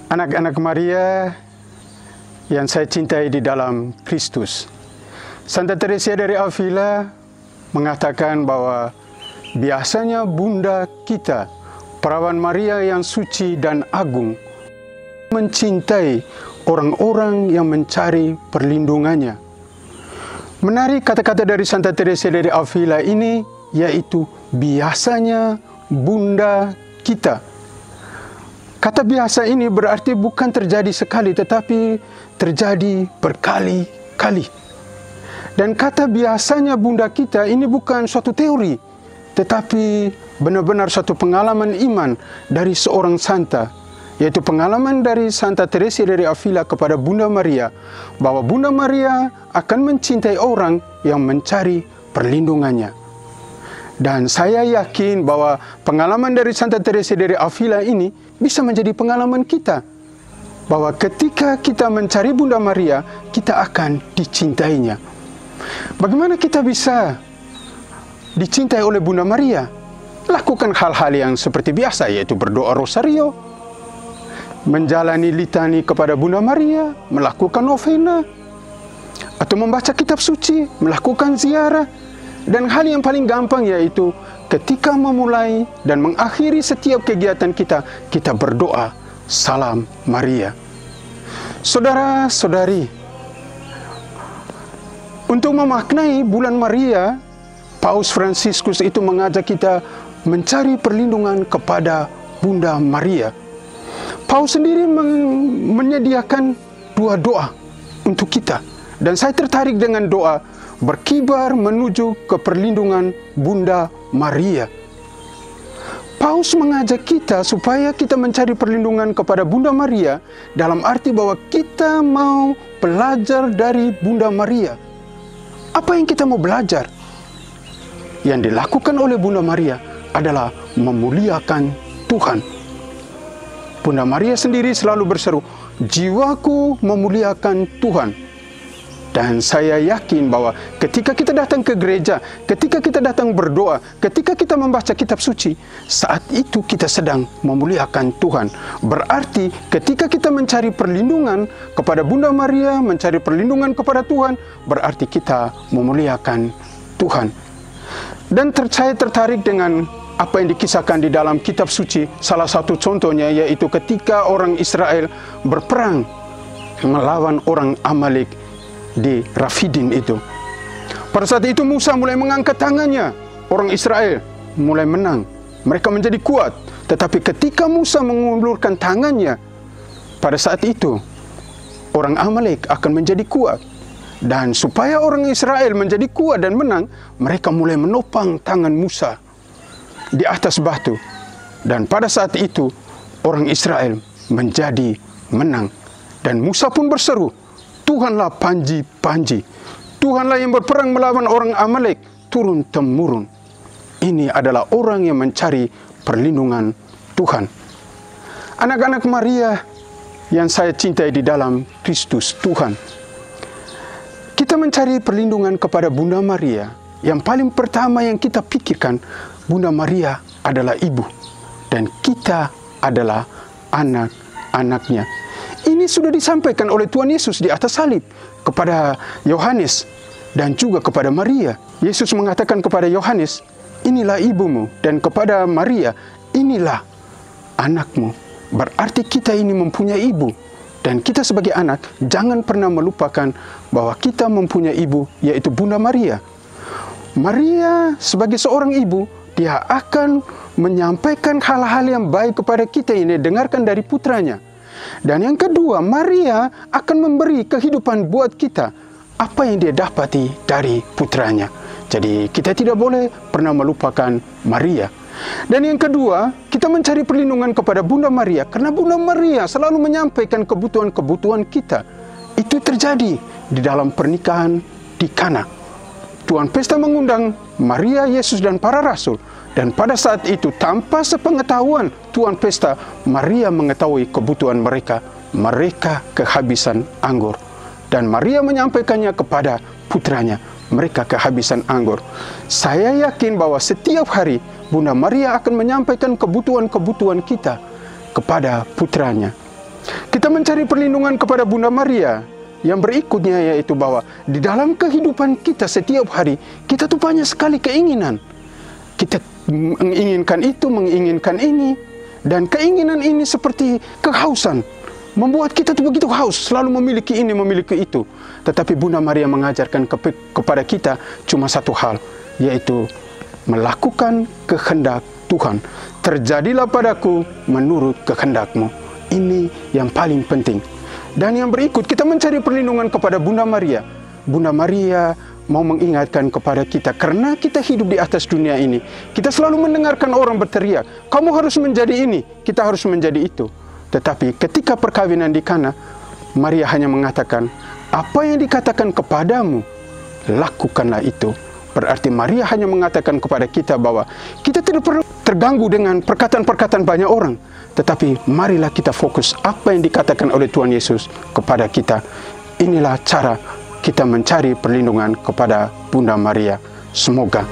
Anak-anak Maria yang saya cintai di dalam Kristus. Santa Teresia dari Avila mengatakan bahwa biasanya Bunda kita, Perawan Maria yang suci dan agung, mencintai orang-orang yang mencari perlindungannya. Menarik kata-kata dari Santa Teresia dari Avila ini, yaitu biasanya Bunda kita. Kata biasa ini berarti bukan terjadi sekali, tetapi terjadi berkali-kali. Dan kata biasanya Bunda kita ini bukan suatu teori, tetapi benar-benar suatu pengalaman iman dari seorang santa, yaitu pengalaman dari Santa Teresia dari Avila kepada Bunda Maria, bahwa Bunda Maria akan mencintai orang yang mencari perlindungannya. Dan saya yakin bahwa pengalaman dari Santa Teresia dari Avila ini bisa menjadi pengalaman kita. Bahwa ketika kita mencari Bunda Maria, kita akan dicintainya. Bagaimana kita bisa dicintai oleh Bunda Maria? Lakukan hal-hal yang seperti biasa, yaitu berdoa rosario, menjalani litani kepada Bunda Maria, melakukan novena, atau membaca kitab suci, melakukan ziarah. Dan hal yang paling gampang yaitu ketika memulai dan mengakhiri setiap kegiatan kita, kita berdoa, Salam Maria. Saudara-saudari, untuk memaknai bulan Maria, Paus Fransiskus itu mengajak kita mencari perlindungan kepada Bunda Maria. Paus sendiri menyediakan dua doa untuk kita. Dan saya tertarik dengan doa berkibar menuju ke perlindungan Bunda Maria. Paus mengajak kita supaya kita mencari perlindungan kepada Bunda Maria dalam arti bahwa kita mau belajar dari Bunda Maria. Apa yang kita mau belajar? Yang dilakukan oleh Bunda Maria adalah memuliakan Tuhan. Bunda Maria sendiri selalu berseru, jiwaku memuliakan Tuhan. Dan saya yakin bahwa ketika kita datang ke gereja, ketika kita datang berdoa, ketika kita membaca kitab suci, saat itu kita sedang memuliakan Tuhan. Berarti ketika kita mencari perlindungan kepada Bunda Maria, mencari perlindungan kepada Tuhan, berarti kita memuliakan Tuhan. Dan saya tertarik dengan apa yang dikisahkan di dalam kitab suci. Salah satu contohnya yaitu ketika orang Israel berperang melawan orang Amalek di Rafidin itu. Pada saat itu Musa mulai mengangkat tangannya. Orang Israel mulai menang. Mereka menjadi kuat. Tetapi ketika Musa mengulurkan tangannya, pada saat itu orang Amalek akan menjadi kuat. Dan supaya orang Israel menjadi kuat dan menang, mereka mulai menopang tangan Musa di atas batu. Dan pada saat itu orang Israel menjadi menang. Dan Musa pun berseru, Tuhanlah panji-panji. Tuhanlah yang berperang melawan orang Amalek turun-temurun. Ini adalah orang yang mencari perlindungan Tuhan. Anak-anak Maria yang saya cintai di dalam Kristus Tuhan. Kita mencari perlindungan kepada Bunda Maria. Yang paling pertama yang kita pikirkan, Bunda Maria adalah ibu. Dan kita adalah anak-anaknya. Ini sudah disampaikan oleh Tuhan Yesus di atas salib kepada Yohanes dan juga kepada Maria. Yesus mengatakan kepada Yohanes, inilah ibumu, dan kepada Maria, inilah anakmu. Berarti kita ini mempunyai ibu. Dan kita sebagai anak, jangan pernah melupakan bahwa kita mempunyai ibu, yaitu Bunda Maria. Maria sebagai seorang ibu, dia akan menyampaikan hal-hal yang baik kepada kita ini, dengarkan dari putranya. Dan yang kedua, Maria akan memberi kehidupan buat kita apa yang dia dapati dari putranya. Jadi kita tidak boleh pernah melupakan Maria. Dan yang kedua, kita mencari perlindungan kepada Bunda Maria karena Bunda Maria selalu menyampaikan kebutuhan-kebutuhan kita. Itu terjadi di dalam pernikahan di Kana. Tuhan Pesta mengundang Maria, Yesus dan para rasul. Dan pada saat itu, tanpa sepengetahuan Tuhan Pesta, Maria mengetahui kebutuhan mereka. Mereka kehabisan anggur. Dan Maria menyampaikannya kepada putranya. Mereka kehabisan anggur. Saya yakin bahwa setiap hari Bunda Maria akan menyampaikan kebutuhan-kebutuhan kita kepada putranya. Kita mencari perlindungan kepada Bunda Maria. Yang berikutnya yaitu bahwa di dalam kehidupan kita setiap hari, kita tuh banyak sekali keinginan. Kita menginginkan itu, menginginkan ini. Dan keinginan ini seperti kehausan. Membuat kita tuh begitu haus, selalu memiliki ini, memiliki itu. Tetapi Bunda Maria mengajarkan kepada kita cuma satu hal, yaitu melakukan kehendak Tuhan. Terjadilah padaku menurut kehendakmu. Ini yang paling penting. Dan yang berikut, kita mencari perlindungan kepada Bunda Maria. Bunda Maria mau mengingatkan kepada kita, karena kita hidup di atas dunia ini, kita selalu mendengarkan orang berteriak, kamu harus menjadi ini, kita harus menjadi itu. Tetapi ketika perkawinan di Kana, Maria hanya mengatakan, apa yang dikatakan kepadamu, lakukanlah itu. Berarti Maria hanya mengatakan kepada kita bahwa kita tidak perlu terganggu dengan perkataan-perkataan banyak orang. Tetapi marilah kita fokus apa yang dikatakan oleh Tuhan Yesus kepada kita. Inilah cara kita mencari perlindungan kepada Bunda Maria. Semoga